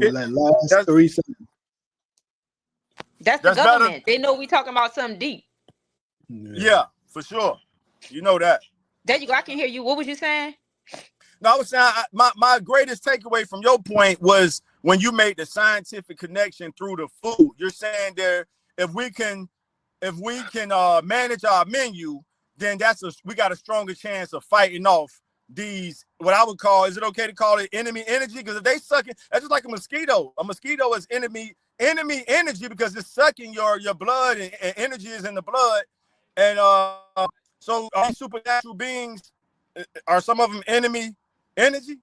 Like last That's 3 seconds. That's the that's better. government. They know we talking about something deep. Yeah. Yeah, for sure. You know that. There you go. I can hear you. What was you saying? No, I was saying my greatest takeaway from your point was when you made the scientific connection through the food. You're saying there, if we can manage our menu, then we got a stronger chance of fighting off these, what I would call, is it okay to call it enemy energy? Because if they suck it, that's just like a mosquito. A mosquito is enemy energy because it's sucking your blood, and energy is in the blood. And so are these supernatural beings, are some of them enemy energy?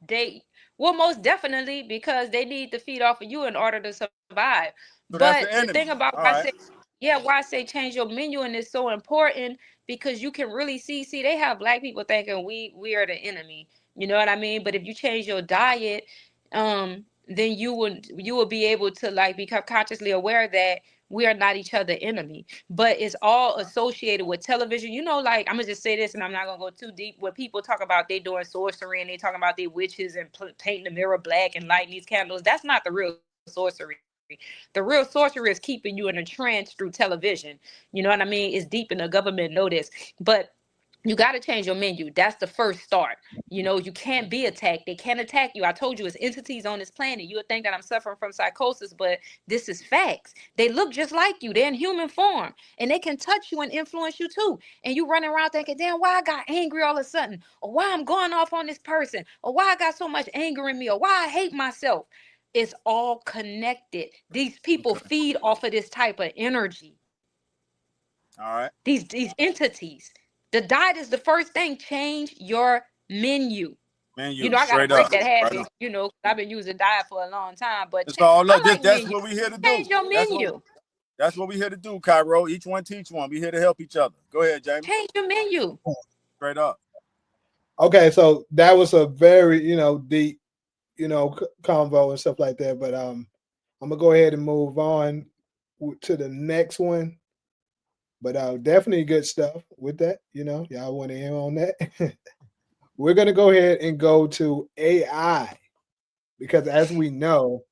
They well, most definitely, because they need to feed off of you in order to survive. So that's But the the thing enemy. about why All I say, right. yeah, why I say change your menu and it's so important, because you can really see they have black people thinking we are the enemy. You know what I mean? But if you change your diet, then you will be able to like become consciously aware that we are not each other enemy. But it's all associated with television. You know, like, I'm gonna just say this, and I'm not gonna go too deep. When people talk about they doing sorcery and they talking about they witches and painting the mirror black and lighting these candles, that's not the real sorcery. The real sorcery is keeping you in a trance through television. You know what I mean? It's deep, and the government know this. But you got to change your menu. That's the first start. You know, you can't be attacked. They can't attack you. I told you, it's entities on this planet. You would think that I'm suffering from psychosis, but this is facts. They look just like you. They're in human form, and they can touch you and influence you too. And you running around thinking, damn, why I got angry all of a sudden, or why I'm going off on this person, or why I got so much anger in me, or why I hate myself. It's all connected. These people Okay. feed off of this type of energy. All right. These entities. The diet is the first thing. Change your menu. You Menu, know, I gotta straight break up. that Right habit. on. You know, 'cause I've been using diet for a long time. But It's all I up. like That's menu. what we here to Change do. your menu. That's what we here to do, Cairo. Each one teach one. We here to help each other. Go ahead, Jamie. Change your menu. Straight up. Okay, so that was a very, deep, convo and stuff like that. But I'm gonna go ahead and move on to the next one. But definitely good stuff with that. Y'all want to hear on that? We're gonna go ahead and go to AI because, as we know,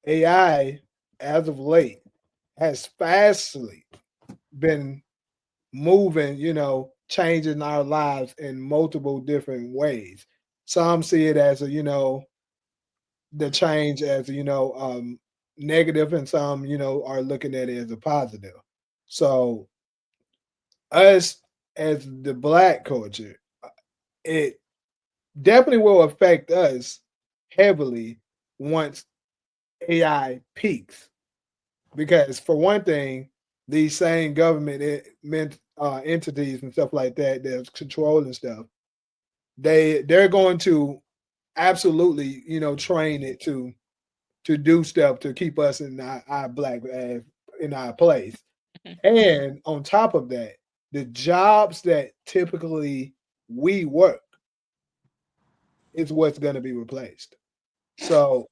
AI as of late has fastly been moving, changing our lives in multiple different ways. Some see it as the change as negative, and some are looking at it as a positive. So us as the black culture, it definitely will affect us heavily once AI peaks, because for one thing, these same government entities and stuff like that that's controlling stuff, they're going to absolutely train it to do stuff to keep us in our black in our place. And on top of that, the jobs that typically we work is what's going to be replaced. So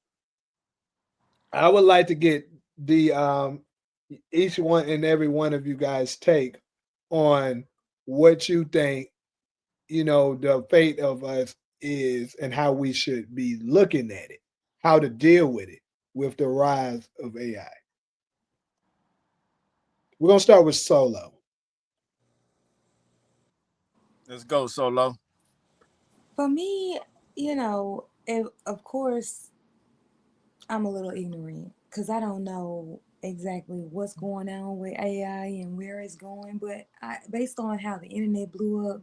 I would like to get the each one and every one of you guys take on what you think the fate of us is and how we should be looking at it, how to deal with it with the rise of AI. We're gonna start with Solo. Let's go, Solo. For me, of course, I'm a little ignorant because I don't know exactly what's going on with AI and where it's going. But based on how the internet blew up,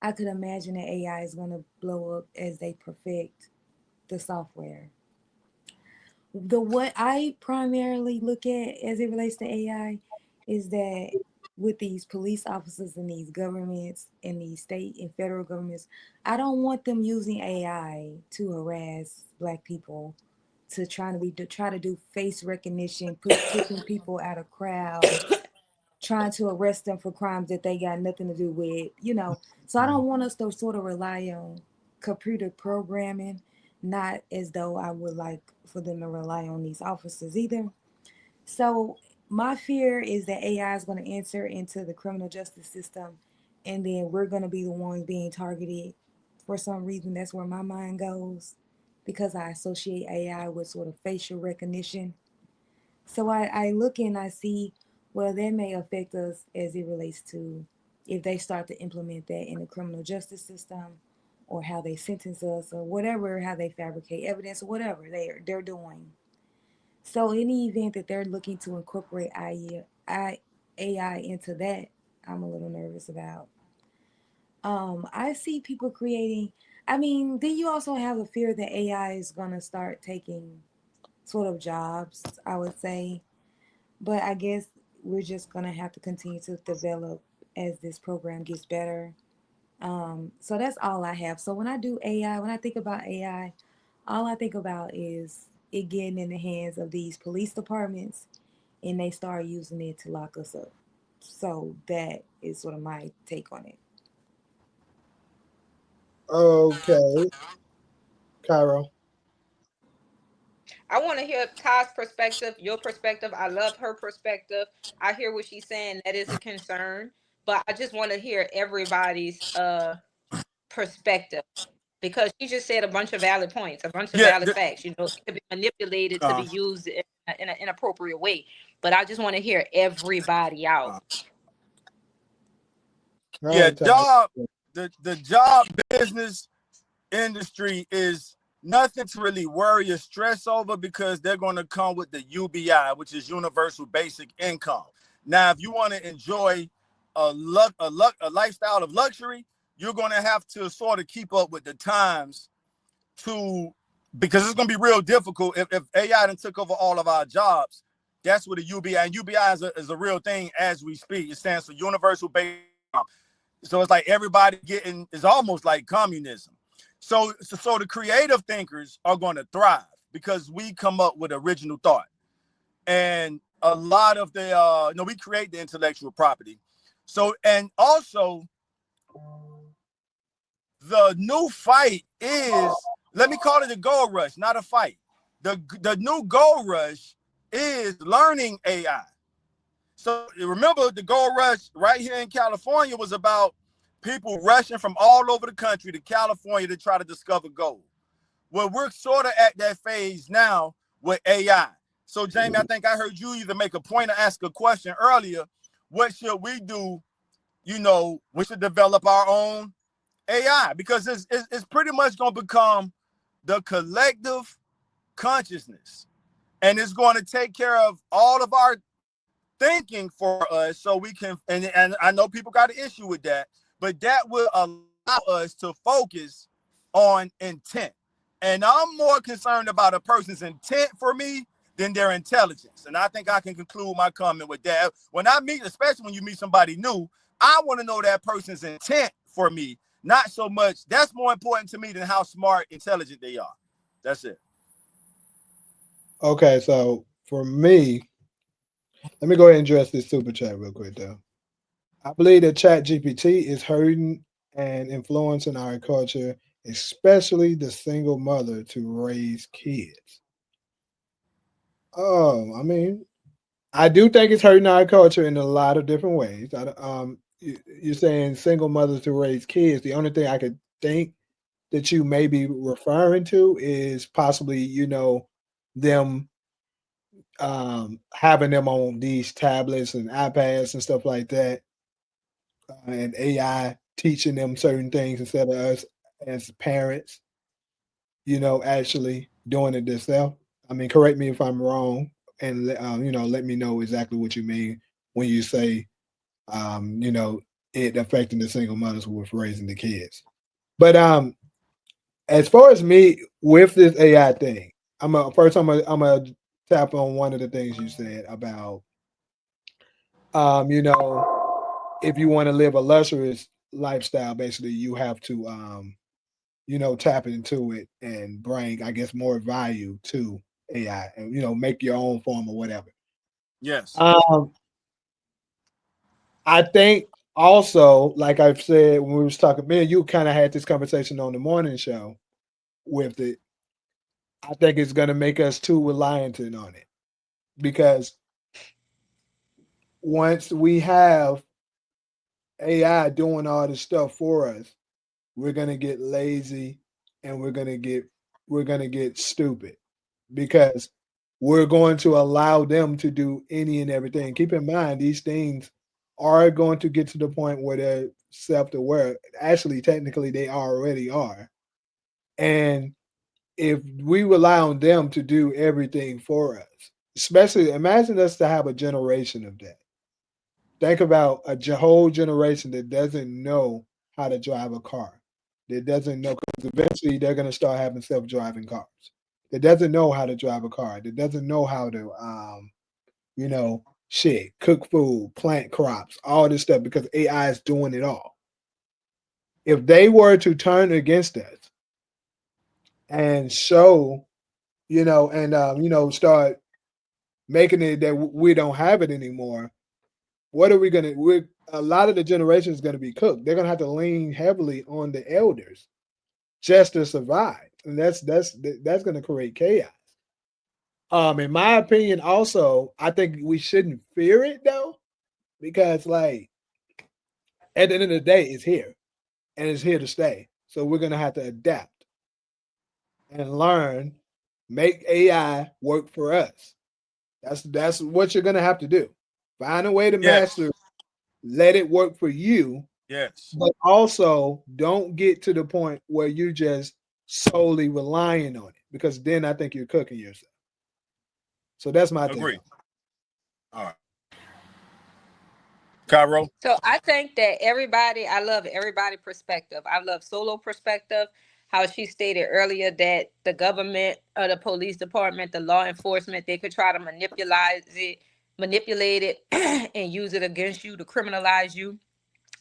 I could imagine that AI is going to blow up as they perfect the software. What I primarily look at as it relates to AI is that with these police officers and these governments and these state and federal governments, I don't want them using AI to harass black people, to try to do face recognition, pushing people out of crowds, trying to arrest them for crimes that they got nothing to do with. So I don't want us to sort of rely on computer programming, not as though I would like for them to rely on these officers either. So my fear is that AI is going to enter into the criminal justice system, and then we're going to be the ones being targeted. For some reason, that's where my mind goes, because I associate AI with sort of facial recognition. So I look and I see, well, that may affect us as it relates to if they start to implement that in the criminal justice system, or how they sentence us, or whatever, how they fabricate evidence, or whatever they're doing. So any event that they're looking to incorporate AI into that, I'm a little nervous about. I see people creating. I mean, then you also have the fear that AI is gonna start taking sort of jobs, I would say. But I guess we're just gonna have to continue to develop as this program gets better. So that's all I have. So when I do AI, when I think about AI, all I think about is it getting in the hands of these police departments, and they start using it to lock us up. So that is sort of my take on it. Okay, Cairo. I want to hear Ty's perspective, your perspective. I love her perspective. I hear what she's saying. That is a concern, but I just want to hear everybody's perspective, because she just said a bunch of valid points, a bunch of Yeah. valid facts. You know, it can be manipulated to be Uh, used in an inappropriate way. But I just want to hear everybody out. uh, All yeah. right, Ty. The job business industry is nothing to really worry or stress over, because they're going to come with the UBI, which is universal basic income. Now, if you want to enjoy a lifestyle of luxury, you're going to have to sort of keep up with the times to, because it's going to be real difficult if AI done took over all of our jobs. That's what the UBI, and UBI is a real thing as we speak. It stands for universal basic income. So it's like everybody getting, is almost like communism. So the creative thinkers are going to thrive because we come up with original thought, and a lot of the we create the intellectual property. So, and also the new fight is, let me call it a gold rush, not a fight. The new gold rush is learning AI. So remember, the gold rush right here in California was about people rushing from all over the country to California to try to discover gold. Well, we're sort of at that phase now with AI. So, Jamie, I think I heard you either make a point or ask a question earlier. What should we do? We should develop our own AI, because it's pretty much going to become the collective consciousness, and it's going to take care of all of our thinking for us, so we can, and I know people got an issue with that, but that will allow us to focus on intent. And I'm more concerned about a person's intent for me than their intelligence. And I think I can conclude my comment with that. When I meet, especially when you meet somebody new, I want to know that person's intent for me, not so much. That's more important to me than how smart, intelligent they are. That's it. Okay, so for me, let me go ahead and address this super chat real quick, though. I believe that Chat GPT is hurting and influencing our culture, especially the single mother to raise kids. I mean, I do think it's hurting our culture in a lot of different ways. You're saying single mothers to raise kids. The only thing I could think that you may be referring to is possibly, them having them on these tablets and iPads and stuff like that, and AI teaching them certain things instead of us as parents, actually doing it themselves. I mean, correct me if I'm wrong, and let me know exactly what you mean when you say, it affecting the single mothers with raising the kids. But as far as me with this AI thing, I'm gonna tap on one of the things you said about, um, you know, if you want to live a luxurious lifestyle, basically you have to, tap into it and bring, I guess, more value to AI, and make your own form or whatever. Yes. Um, I think also, like I've said when we was talking, me and you kind of had this conversation on the morning show with it. I think it's gonna make us too reliant on it, because once we have AI doing all this stuff for us, we're gonna get lazy, and we're gonna get we're going to get stupid because we're going to allow them to do any and everything. Keep in mind, these things are going to get to the point where they're self-aware. Actually, technically, they already are. And if we rely on them to do everything for us, especially imagine us to have a generation of that. Think about a whole generation that doesn't know how to drive a car, that doesn't know, because eventually they're going to start having self-driving cars. That doesn't know how to drive a car, that doesn't know how to, shit, cook food, plant crops, all this stuff because AI is doing it all. If they were to turn against us and show, start making it that we don't have it anymore, what are we gonna? A lot of the generation is gonna be cooked. They're gonna have to lean heavily on the elders just to survive, and that's gonna create chaos. In my opinion, also, I think we shouldn't fear it though, because like at the end of the day, it's here and it's here to stay. So we're gonna have to adapt and learn, make AI work for us. That's what you're gonna have to do. Find a way to Yes. master, let it work for you, Yes. but also don't get to the point where you're just solely relying on it, because then I think you're cooking yourself. So that's my take on Agree. it. All right. Cairo. So I think that I love everybody perspective. I love Solo perspective, how she stated earlier that the government or the police department, the law enforcement, they could try to manipulate it and use it against you to criminalize you.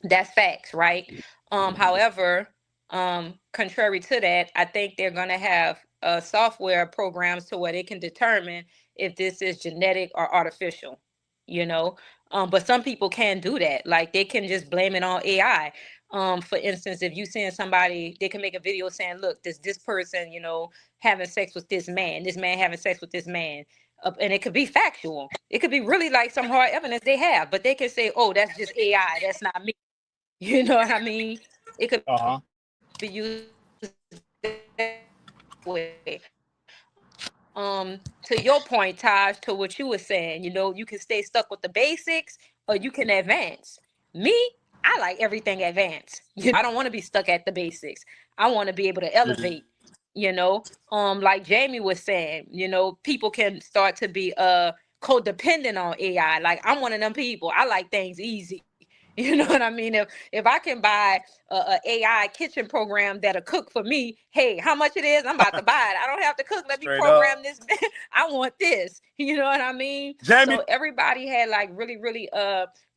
That's facts, right? However, contrary to that, I think they're gonna have software programs to where they can determine if this is genetic or artificial, you know. But some people can do that. Like they can just blame it on AI. For instance, if you send somebody, they can make a video saying, "Look, this person, having sex with this man having sex with this man." And it could be factual. It could be really like some hard evidence they have, but they can say, "Oh, that's just AI. That's not me." You know what I mean? It could be Uh-huh. used that way. To your point, Taj, to what you were saying, you can stay stuck with the basics or you can advance. Me, I like everything advanced. I don't want to be stuck at the basics. I want to be able to elevate, like Jamie was saying, people can start to be codependent on AI. Like I'm one of them people. I like things easy. You know what I mean? If I can buy a AI kitchen program that'll cook for me, hey, how much it is? I'm about to buy it. I don't have to cook. Let me Straight up. program this. I want this. You know what I mean? Jamie, So everybody had like really, really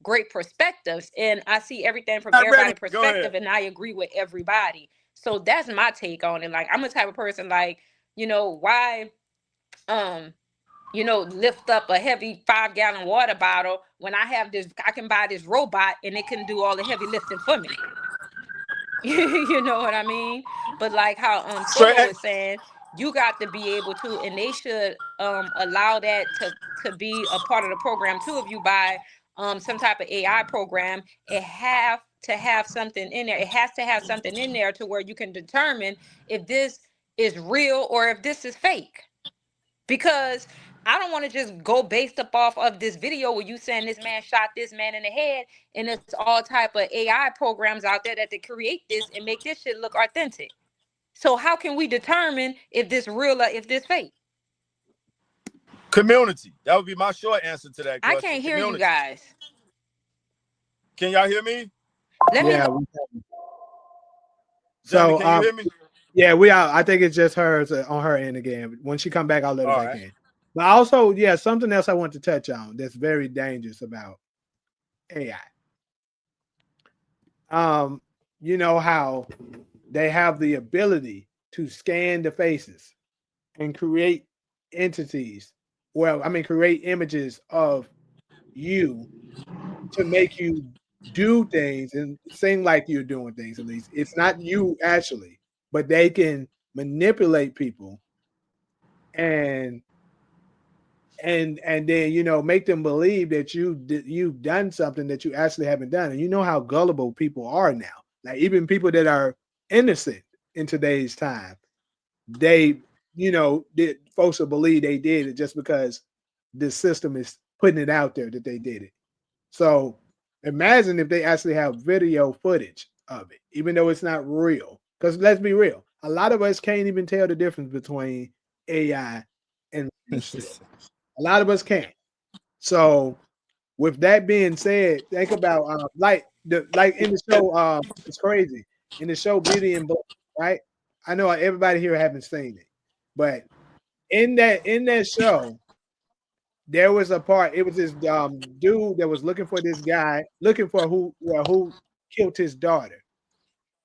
great perspectives, and I see everything from not ready. everybody's Go ahead. perspective, and I agree with everybody. So that's my take on it. Like I'm the type of person like, why um lift up a heavy 5-gallon water bottle when I can buy this robot and it can do all the heavy lifting for me. You know what I mean? But like how Straight. Solo was saying, you got to be able to, and they should allow that to be a part of the program too. If you buy some type of AI program, it have to have something in there. It has to have something in there to where you can determine if this is real or if this is fake. Because I don't want to just go based up off of this video where you saying this man shot this man in the head, and it's all type of AI programs out there that they create this and make this shit look authentic. So how can we determine if this real or if this fake? Community. That would be my short answer to that I question. can't hear you Community. guys. Can y'all hear me? Let me Yeah. know. Jamie, So can you hear me? yeah, we are. I think it's just hers on her end again. When she come back, I'll let her All back right. in. But also, yeah, something else I want to touch on that's very dangerous about AI. You know how they have the ability to scan the faces and create entities. Well, I mean, create images of you to make you do things and seem like you're doing things. At least it's not you actually, but they can manipulate people and and then make them believe that you've done something that you actually haven't done. And you know how gullible people are now. Like even people that are innocent in today's time, they, folks will believe they did it just because the system is putting it out there that they did it. So imagine if they actually have video footage of it, even though it's not real. Because let's be real, a lot of us can't even tell the difference between AI and real still. A lot of us can't. So with that being said, think about like in the show, it's crazy. In the show Beauty and Black, right? I know everybody here haven't seen it, but in that show, there was a part. It was this dude that was looking for this guy, looking for who killed his daughter.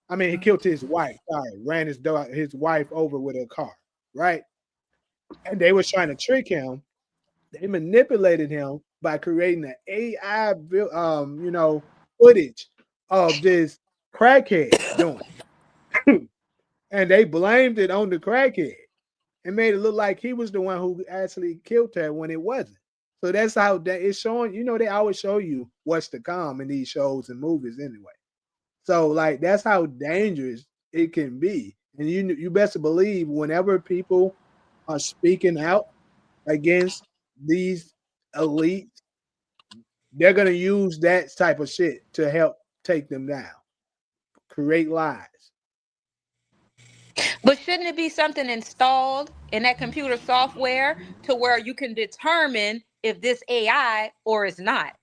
I mean, he killed his wife. Sorry, ran his wife over with a car, right? And they was trying to trick him. They manipulated him by creating an AI, footage of this crackhead doing it. And they blamed it on the crackhead and made it look like he was the one who actually killed her when it wasn't. So that's how that it's showing. They always show you what's to come in these shows and movies anyway. So like that's how dangerous it can be. And you best believe whenever people are speaking out against these elites, they're gonna use that type of shit to help take them down, create lies. But shouldn't it be something installed in that computer software to where you can determine if this AI or is not?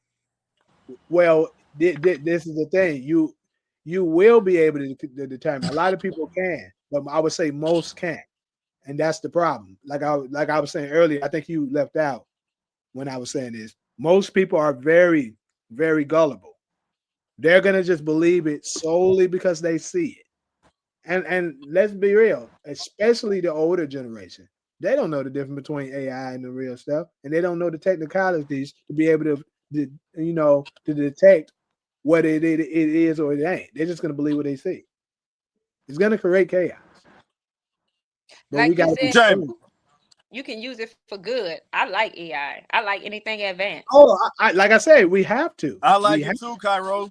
Well, this is the thing. You will be able to determine. A lot of people can, but I would say most can't, and that's the problem. Like I was saying earlier, I think you left out when I was saying this. Most people are very, very gullible. They're gonna just believe it solely because they see it. And let's be real, especially the older generation. They don't know the difference between AI and the real stuff, and they don't know the technicalities to be able to detect what it is or it ain't. They're just gonna believe what they see. It's gonna create chaos. But we Like you gotta be said, Jamie, smart. you can use it for good. I like AI. I like anything advanced. Oh, like I said, we have to. I We like have. it too, Cairo.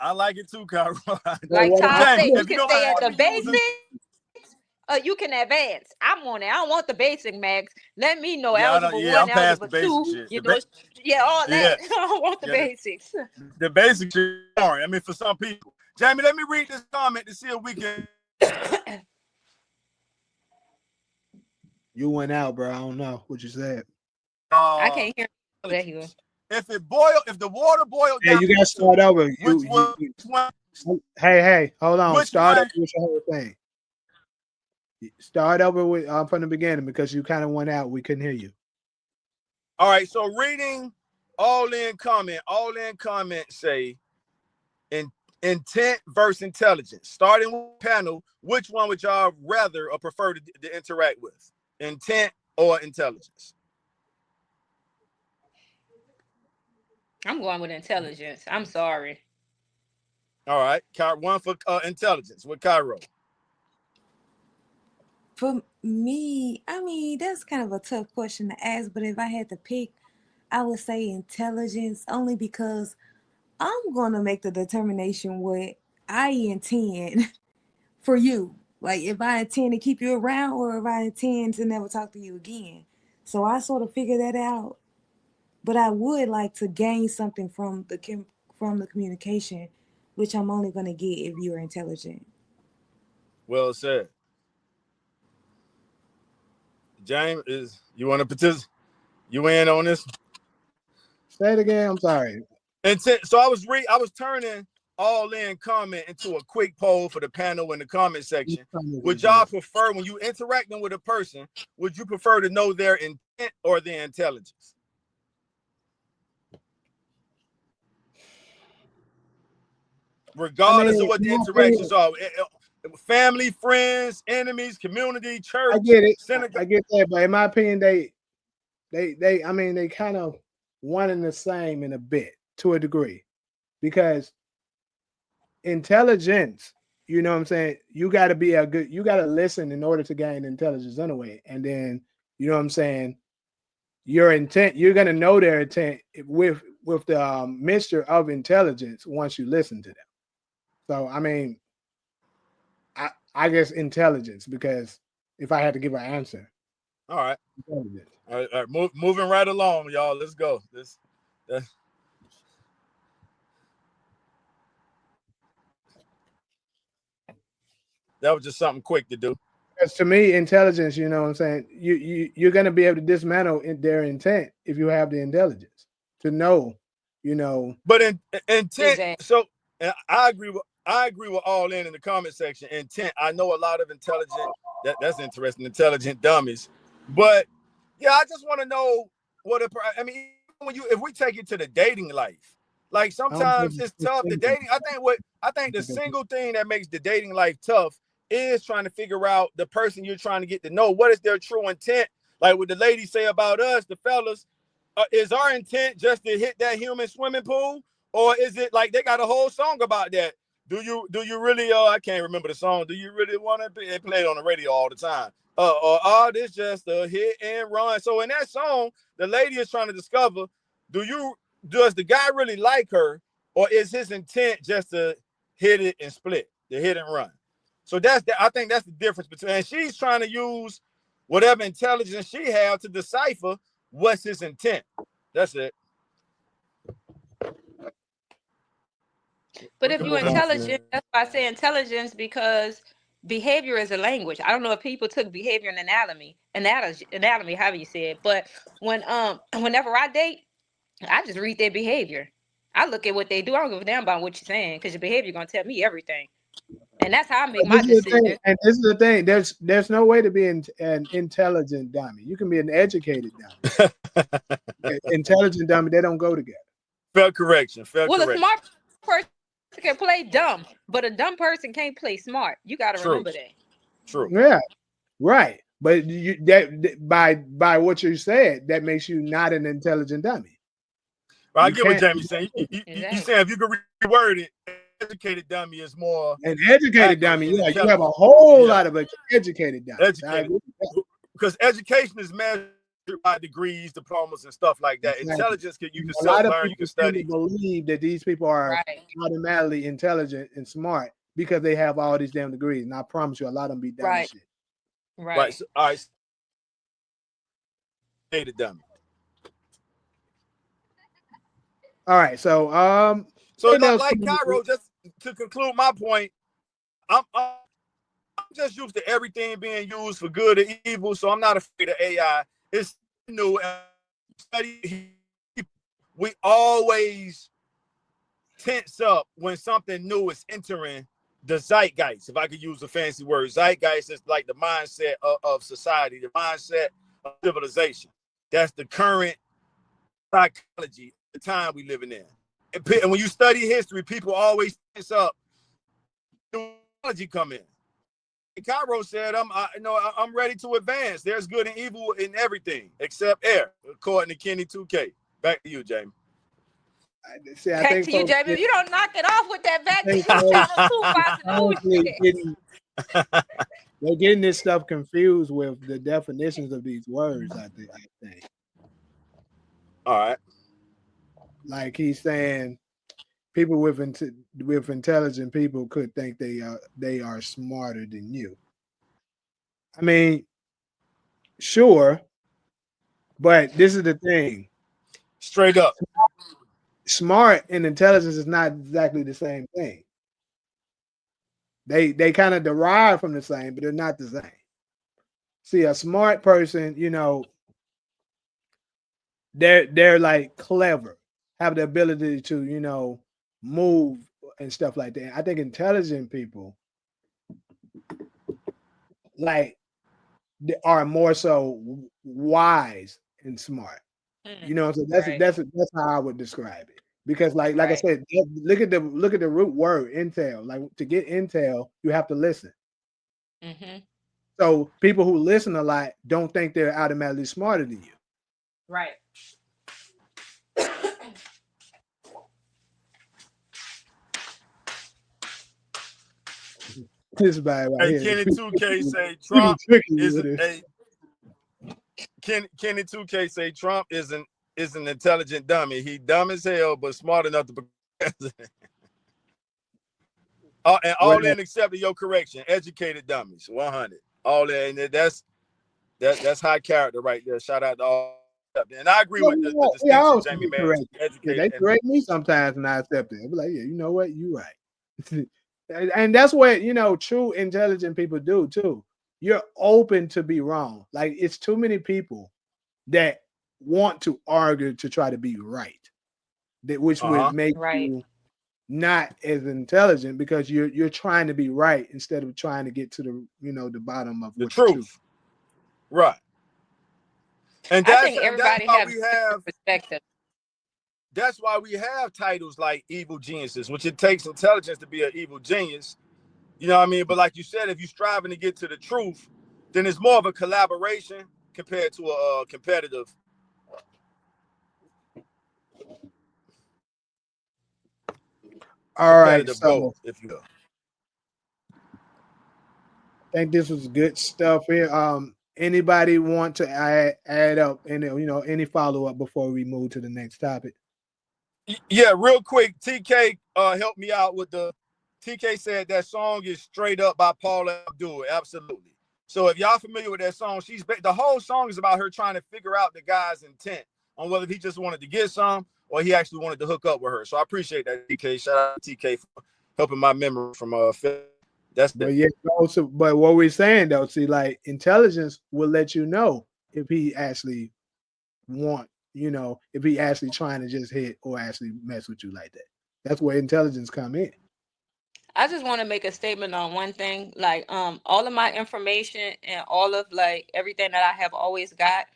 I like it too, Cairo. Well, Like what But Todd I, Jamie, said, look, you if you can don't stay mind at the me using, basics. You can advance. I'm on it. I don't want the basic, Max. Let me know yeah, algebra yeah, one, I'm past the algebra basic two. shit. Yeah, all that. Yes, I don't want the yeah, basics. the basic shit. Is boring. I mean, for some people. Jamie, let me read this comment to see if we can. you went out, bro. I don't know what you said. I Uh, can't hear that here. if the water boiled Hey, down you gotta to start over. which one, Hey, hold on. which Start over one? with your whole thing. Start over with from the beginning because you kind of went out. We couldn't hear you. All right, so reading all in comment say in intent versus intelligence. Starting with panel, which one would y'all rather or prefer to interact with? Intent or intelligence? I'm going with intelligence. I'm sorry. All right, one for intelligence with Cairo. For me, I mean, that's kind of a tough question to ask, but if I had to pick, I would say intelligence only because I'm going to make the determination what I intend for you. Like if I intend to keep you around or if I intend to never talk to you again. So I sort of figure that out. But I would like to gain something from the communication, which I'm only going to get if you're intelligent. Well said. James, is you want to participate? You in on this? Say it again. I'm sorry. Intent. So I was turning all in comment into a quick poll for the panel in the comment section. Would y'all prefer when you interacting with a person, would you prefer to know their intent or their intelligence? I Regardless of mean, what in the my opinion, interactions are. Family, friends, enemies, community, I church, get it. synagogue. I get that, but in my opinion, I mean, they kind of one and the same in a bit to a degree because intelligence, you know what I'm saying? You got to be you got to listen in order to gain intelligence anyway. And then, you know what I'm saying? Your intent, you're going to know their intent with the mixture of intelligence once you listen to them. So, I mean, I guess intelligence because if I had to give an answer. All right. All right. Moving right along, y'all. Let's go. That was just something quick to do. Because to me, intelligence, you know what I'm saying, you're going to be able to dismantle their intent if you have the intelligence to know, you know. But intent, Exactly. so and I agree with all in the comment section. Intent. I know a lot of intelligent, that's interesting, intelligent dummies. But yeah, I just want to know I mean, if we take it to the dating life, like sometimes it's tough. The dating, I think the single thing that makes the dating life tough is trying to figure out the person you're trying to get to know. What is their true intent? Like what the ladies say about us, the fellas, is our intent just to hit that human swimming pool, or is it like they got a whole song about that? Do you really? I can't remember the song. Do you really want to play it on the radio all the time? Or this just a hit and run? So in that song, the lady is trying to discover: does the guy really like her, or is his intent just to hit it and split, the hit and run? So I think that's the difference between. And she's trying to use whatever intelligence she has to decipher what's his intent. That's it. But if you're intelligent, that's why I say intelligence, because behavior is a language. I don't know if people took behavior and anatomy, however you say it. But whenever I date, I just read their behavior. I look at what they do. I don't give a damn about what you're saying, because your behavior gonna tell me everything. And that's how I make my decision. And this is the thing. There's no way to be an intelligent dummy. You can be an educated dummy. Intelligent dummy, they don't go together. Fair correction. Well, a smart person can play dumb, but a dumb person can't play smart. You got to remember that. True. Yeah, right. But by what you said, that makes you not an intelligent dummy. Well, I get what Jamie's saying. You saying if you could reword it, educated dummy is more an educated dummy. Yeah, you have a whole lot of educated dummies. Because education is measured by degrees, diplomas, and stuff like that. Exactly. Intelligence, you can self-learn, you can study. Believe that these people are automatically intelligent and smart because they have all these damn degrees. And I promise you, a lot of them be dumb as shit. Right. So, all right. Educated dummy. All right. So like Cairo, just to conclude my point, I'm just used to everything being used for good or evil, so I'm not afraid of AI. It's new. We always tense up when something new is entering the zeitgeist. If I could use a fancy word, zeitgeist is like the mindset of society, the mindset of civilization. That's the current psychology, the time we living in. And when you study history, people always tense up. Technology come in. Cairo said, I'm ready to advance. There's good and evil in everything except air, according to Kenny 2K. Back to you, Jamie. Back to you, Jamie. If you don't knock it off with that back to you channel 2 they're getting this stuff confused with the definitions of these words, I think. All right. Like he's saying, people with intelligent people could think they are smarter than you. I mean, sure, but this is the thing. Straight up. Smart and intelligence is not exactly the same thing. They kind of derive from the same, but they're not the same. See, a smart person, they're like clever, have the ability to, move and stuff like that. I think intelligent people like they are more so wise and smart. So that's how I would describe it. Because like I said, look at the root word intel. Like to get intel, you have to listen. Mm-hmm. So people who listen a lot don't think they're automatically smarter than you. Right. This is bad right here. Kenny 2K say Trump is Kenny 2K say Trump is an intelligent dummy. He dumb as hell, but smart enough to be president. And all in accepting your correction. Educated dummies. 100. all that, and that's high character right there. Shout out to all. And I agree with the We distinction all Jamie get made. corrected. Yeah, Educated they and correct me sometimes, and I accept it. I be like, yeah, you know what, you right. And that's what true intelligent people do too. You're open to be wrong. Like it's too many people that want to argue to try to be right, which would make Right. you not as intelligent because you're trying to be right instead of trying to get to the bottom of the what the truth. truth, right? And I that's think and that's everybody why have we different have perspectives. that's why we have titles like evil geniuses, which it takes intelligence to be an evil genius. You know what I mean? But like you said, if you're striving to get to the truth, then it's more of a collaboration compared to a competitive All right, goal, so if you will. I think this was good stuff here. Anybody want to add up any follow up before we move to the next topic? Yeah, real quick, TK helped me out with the. TK said that song is straight up by Paula Abdul. Absolutely. So if y'all familiar with that song, the whole song is about her trying to figure out the guy's intent on whether he just wanted to get some or he actually wanted to hook up with her. So I appreciate that, TK. Shout out to TK for helping my memory from that's But it. yeah, also, but what we're saying though, see, like intelligence will let you know if he actually if he actually trying to just hit or actually mess with you like that. That's where intelligence come in. I just want to make a statement on one thing. Like, all of my information and all of like everything that I have always got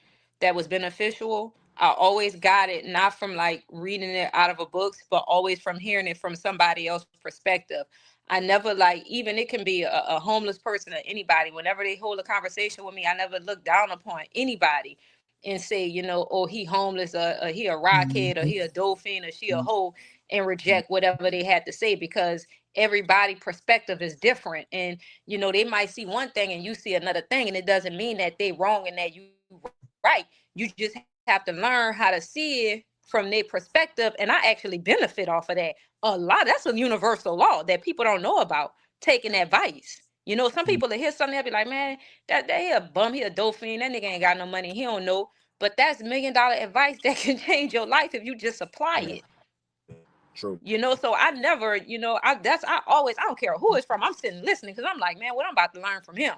that was beneficial, I always got it not from like reading it out of a book, but always from hearing it from somebody else's perspective. I never like even it can be a homeless person or anybody. Whenever they hold a conversation with me, I never look down upon anybody and say, oh, he homeless or he a rockhead or he a dolphin or she a hoe and reject whatever they had to say because everybody perspective is different, and they might see one thing and you see another thing, and it doesn't mean that they wrong and that you right. You just have to learn how to see it from their perspective, and I actually benefit off of that a lot. That's a universal law that people don't know about, taking advice. Some people that hear something, they'll be like, man, that he a bum, he a dolphin, that nigga ain't got no money, he don't know. But that's $1 million advice that can change your life if you just apply it. True. So I never, I always, I don't care who it's from. I'm sitting listening because I'm like, man, what I'm about to learn from him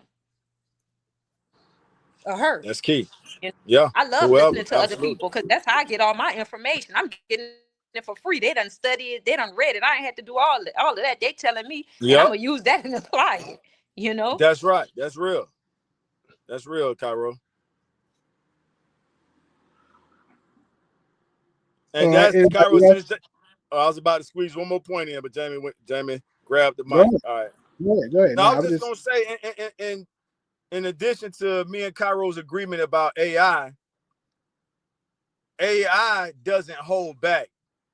or her. That's key. You know, Yeah. I love Whoever. listening to other Absolutely. people because that's how I get all my information. I'm getting it for free. They done studied it, they done read it. I ain't had to do all of that. They telling me, and I'm gonna Yep. use that and apply it. That's right. That's real. That's real, Cairo. And that's Cairo. Anybody else? I was about to squeeze one more point in, but Jamie grabbed the Go mic. ahead. All right. Go ahead. Now No, I I was was just just gonna say, in addition to me and Cairo's agreement about AI doesn't hold back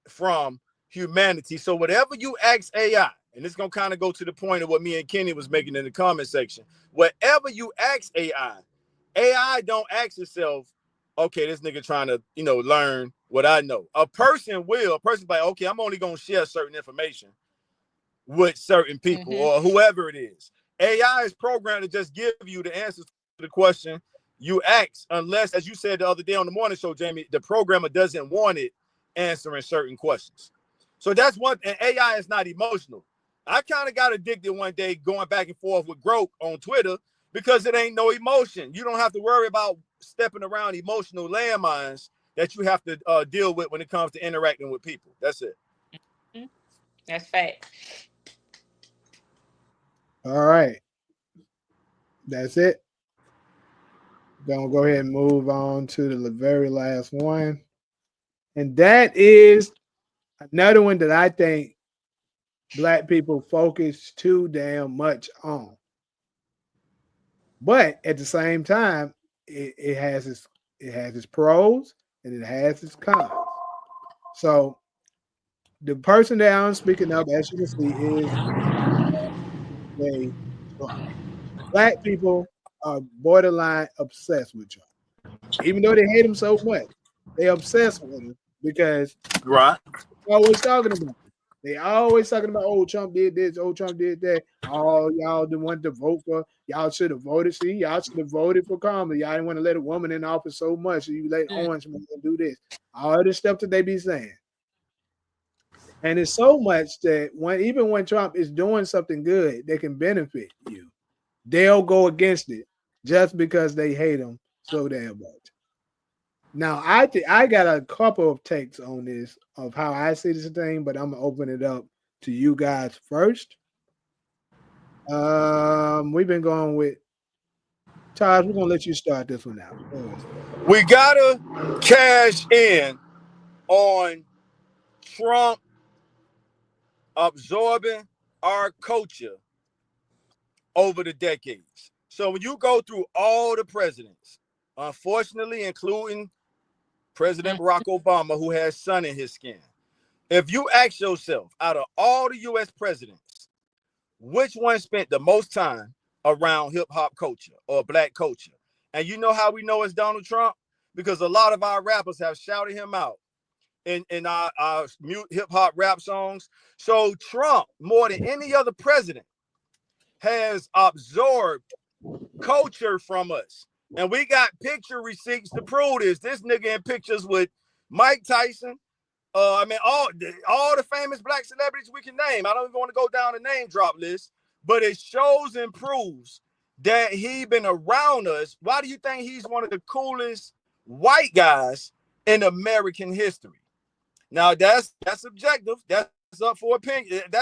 from humanity. So whatever you ask AI, and it's gonna kind of go to the point of what me and Kenny was making in the comment section. Whatever you ask AI don't ask itself, okay, this nigga trying to, learn what I know. A person's like, okay, I'm only gonna share certain information with certain people or whoever it is. AI is programmed to just give you the answers to the question you ask, unless, as you said the other day on the morning show, Jamie, the programmer doesn't want it answering certain questions. So that's one, and AI is not emotional. I kind of got addicted one day going back and forth with Groke on Twitter because it ain't no emotion. You don't have to worry about stepping around emotional landmines that you have to deal with when it comes to interacting with people. That's it. That's fact. all right. That's it. Gonna go ahead and move on to the very last one. And that is another one that I think black people focus too damn much on. But at the same time, it has its pros and it has its cons. So the person that I'm speaking of, as you can see, is a Trump. Black people are borderline obsessed with Trump. Even though they hate him so much, they obsessed with him because Right. they're always talking about him. They always talking about, oh, Trump did this, oh, Trump did that. Oh, y'all didn't want to vote for. Y'all should have voted. See, y'all should have voted for Kamala. Y'all didn't want to let a woman in office so much. So you let Orange Man do this. All this stuff that they be saying. And it's so much that even when Trump is doing something good that can benefit you, they'll go against it just because they hate him so damn much. Now, I got a couple of takes on this of how I see this thing, but I'm gonna open it up to you guys first. We've been going with Todd. We're gonna let you start this one out. We gotta cash in on Trump absorbing our culture over the decades. So when you go through all the presidents, unfortunately, including President Barack Obama, who has sun in his skin, if you ask yourself, out of all the U.S. presidents, which one spent the most time around hip hop culture or black culture? And you know how we know it's Donald Trump? Because a lot of our rappers have shouted him out in our hip hop rap songs. So Trump, more than any other president, has absorbed culture from us. And we got picture receipts to prove this. This nigga in pictures with Mike Tyson. I mean, all the famous black celebrities we can name. I don't even want to go down the name drop list, but it shows and proves that he been around us. Why do you think he's one of the coolest white guys in American history? Now that's subjective. That's up for opinion. That's